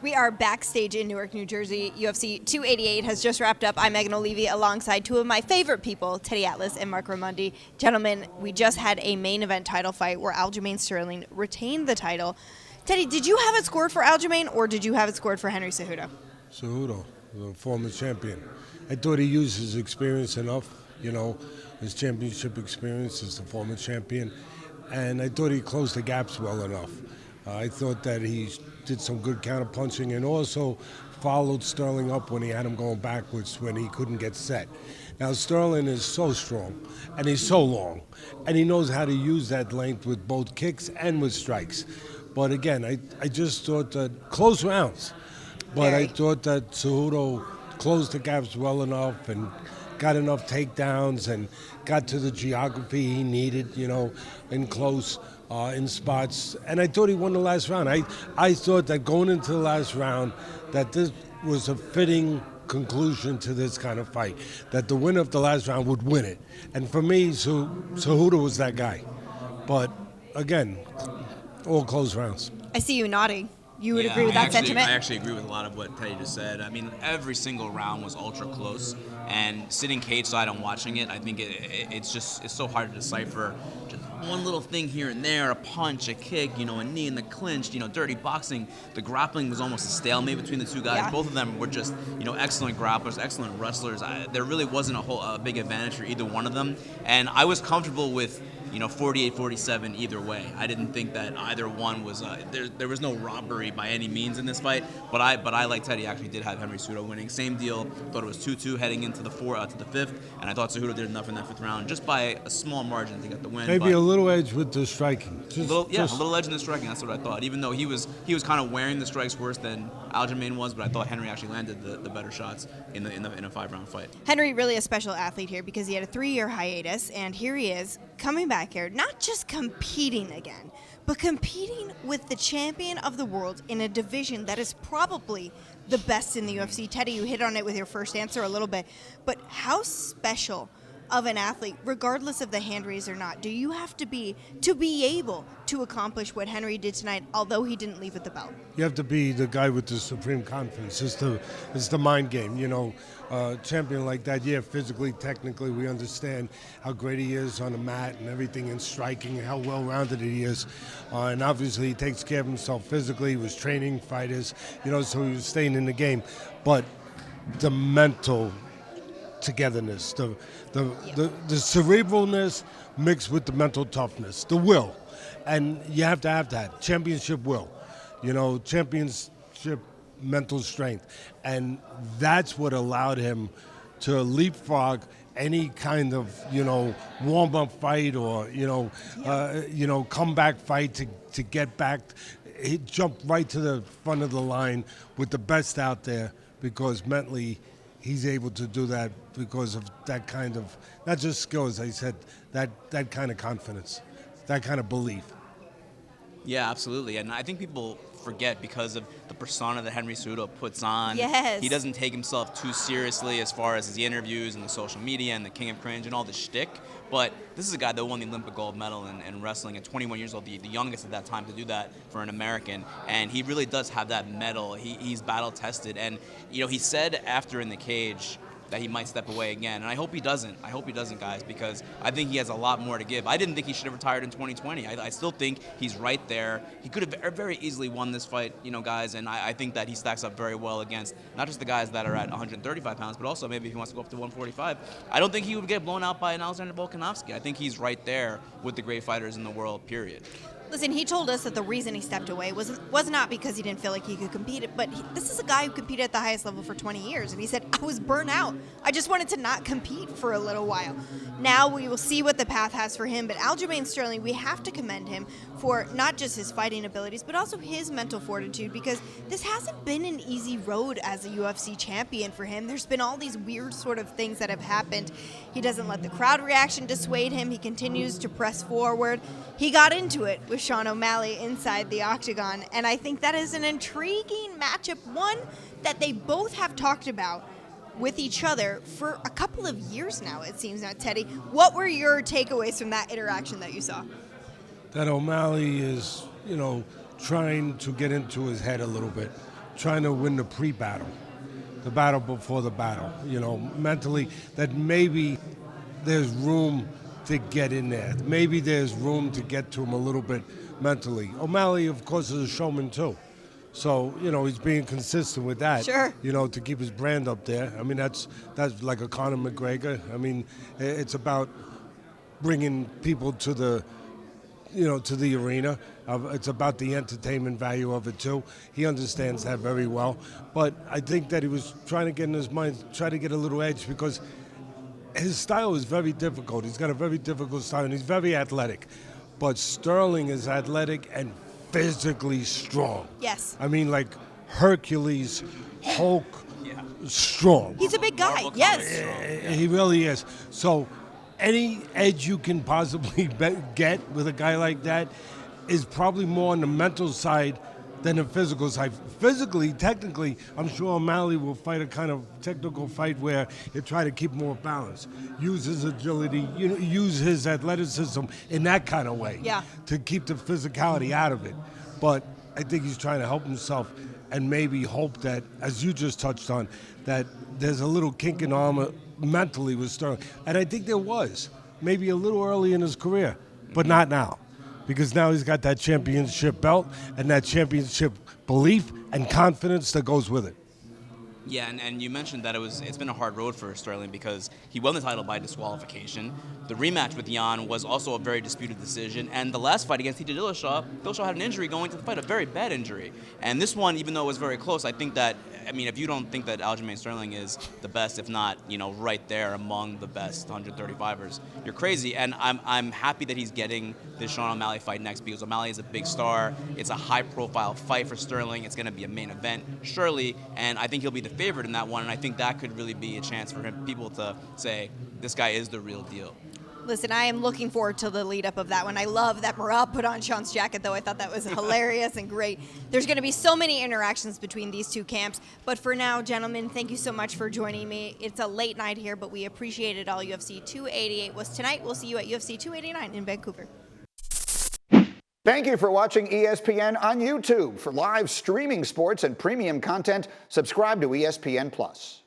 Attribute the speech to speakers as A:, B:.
A: We are backstage in Newark, New Jersey. UFC 288 has just wrapped up. I'm Megan Olivi alongside two of my favorite people, Teddy Atlas and Marc Raimondi. Gentlemen, we just had a main event title fight where Aljamain Sterling retained the title. Teddy, did you have it scored for Aljamain or did you have it scored for Henry Cejudo?
B: Cejudo, the former champion. I thought he used his experience enough, his championship experience as the former champion, and I thought he closed the gaps well enough. I thought that he did some good counterpunching and also followed Sterling up when he had him going backwards when he couldn't get set. Now, Sterling is so strong, and he's so long, and he knows how to use that length with both kicks and with strikes. But again, I just thought that close rounds, but I thought that Cejudo closed the gaps well enough and got enough takedowns and got to the geography he needed, in close, in spots. And I thought he won the last round. I thought that going into the last round that this was a fitting conclusion to this kind of fight, that the winner of the last round would win it. And for me, Cejudo was that guy. But again, all close rounds.
A: I see you nodding. You would agree with that sentiment?
C: I actually agree with a lot of what Teddy just said. I mean, every single round was ultra close, and sitting cage side and watching it, I think it's so hard to decipher. Just one little thing here and there, a punch, a kick, a knee in the clinch, dirty boxing. The grappling was almost a stalemate between the two guys.
A: Yeah.
C: Both of them were just, excellent grapplers, excellent wrestlers. There really wasn't a big advantage for either one of them, and I was comfortable with 48-47 either way. I didn't think that either one was there was no robbery by any means in this fight, but I like Teddy actually did have Henry Cejudo winning. Same deal. Thought it was 2-2 heading into the fifth, and I thought Cejudo did enough in that fifth round just by a small margin to get the win.
B: Maybe a little edge with the striking.
C: A little edge in the striking. That's what I thought. Even though he was kind of wearing the strikes worse than Aljamain was, but I thought Henry actually landed the better shots in a 5-round fight.
A: Henry really a special athlete here because he had a 3-year hiatus, and here he is coming back here, not just competing again, but competing with the champion of the world in a division that is probably the best in the UFC. Teddy, you hit on it with your first answer a little bit, but how special of an athlete, regardless of the hand raise or not, do you have to be able to accomplish what Henry did tonight, although he didn't leave with the belt?
B: You have to be the guy with the supreme confidence. It's the mind game, champion like that, physically, technically, we understand how great he is on the mat and everything in striking and how well-rounded he is. And obviously he takes care of himself physically. He was training fighters, so he was staying in the game. But the mental togetherness, the cerebralness mixed with the mental toughness, the will. And you have to have that. Championship will. Championship mental strength. And that's what allowed him to leapfrog any kind of, warm-up fight or, comeback fight to get back. He jumped right to the front of the line with the best out there because mentally he's able to do that because of that kind of, not just skill, as I said, that kind of confidence, that kind of belief.
C: Yeah, absolutely. And I think people forget because of the persona that Henry Cejudo puts on.
A: Yes.
C: He doesn't take himself too seriously as far as his interviews and the social media and the King of Cringe and all the shtick. But this is a guy that won the Olympic gold medal in wrestling at 21 years old, the youngest at that time to do that for an American. And he really does have that medal. He's battle tested. And, he said after in the cage that he might step away again. And I hope he doesn't. Guys, because I think he has a lot more to give. I didn't think he should have retired in 2020. I still think he's right there. He could have very easily won this fight, guys, and I think that he stacks up very well against not just the guys that are at 135 pounds, but also maybe if he wants to go up to 145. I don't think he would get blown out by an Alexander Volkanovski. I think he's right there with the great fighters in the world, period.
A: Listen, he told us that the reason he stepped away was not because he didn't feel like he could compete, but this is a guy who competed at the highest level for 20 years, and he said, I was burnt out. I just wanted to not compete for a little while. Now we will see what the path has for him, but Aljamain Sterling, we have to commend him for not just his fighting abilities, but also his mental fortitude, because this hasn't been an easy road as a UFC champion for him. There's been all these weird sort of things that have happened. He doesn't let the crowd reaction dissuade him. He continues to press forward. He got into it with Sean O'Malley inside the octagon, and I think that is an intriguing matchup, one that they both have talked about with each other for a couple of years now, it seems now. Teddy, what were your takeaways from that interaction that you saw?
B: That O'Malley is, trying to get into his head a little bit trying to win the pre-battle, the battle before the battle. You know, mentally, that maybe there's room to get in there. Maybe there's room to get to him a little bit mentally. O'Malley, of course, is a showman too. So, you know, he's being consistent with that.
A: Sure.
B: You know, to keep his brand up there. I mean, that's like a Conor McGregor. I mean, it's about bringing people to the, you know, to the arena. It's about the entertainment value of it too. He understands that very well. But I think that he was trying to get in his mind, try to get a little edge, because his style is very difficult. He's got a very difficult style, and he's very athletic. But Sterling is athletic and physically strong.
A: Yes.
B: I mean, like Hercules, Hulk, strong.
A: He's a big guy. Yes.
B: He really is. So any edge you can possibly get with a guy like that is probably more on the mental side than the physical side. Physically, technically, I'm sure O'Malley will fight a kind of technical fight where he'll try to keep more balance, use his agility, you know, use his athleticism in that kind of way, to keep the physicality out of it. But I think he's trying to help himself and maybe hope that, as you just touched on, that there's a little kink in armor mentally with Sterling. And I think there was, maybe a little early in his career, but not now. Because now he's got that championship belt and that championship belief and confidence that goes with it.
C: Yeah, and you mentioned that it's been a hard road for Sterling because he won the title by disqualification. The rematch with Jan was also a very disputed decision, and the last fight against TJ Dillashaw had an injury going to the fight, a very bad injury. And this one, even though it was very close, I think that, I mean, if you don't think that Aljamain Sterling is the best, if not, you know, right there among the best 135ers, you're crazy. And I'm happy that he's getting this Sean O'Malley fight next, because O'Malley is a big star. It's a high-profile fight for Sterling. It's going to be a main event, surely, and I think he'll be the favorite in that one. And I think that could really be a chance for people to say, this guy is the real deal.
A: Listen, I am looking forward to the lead up of that one. I love that Merab put on Sean's jacket, though. I thought that was hilarious and great. There's going to be so many interactions between these two camps. But for now, gentlemen, thank you so much for joining me. It's a late night here, but we appreciate it all. UFC 288 was tonight. We'll see you at UFC 289 in Vancouver.
D: Thank you for watching ESPN on YouTube. For live streaming sports and premium content, subscribe to ESPN+.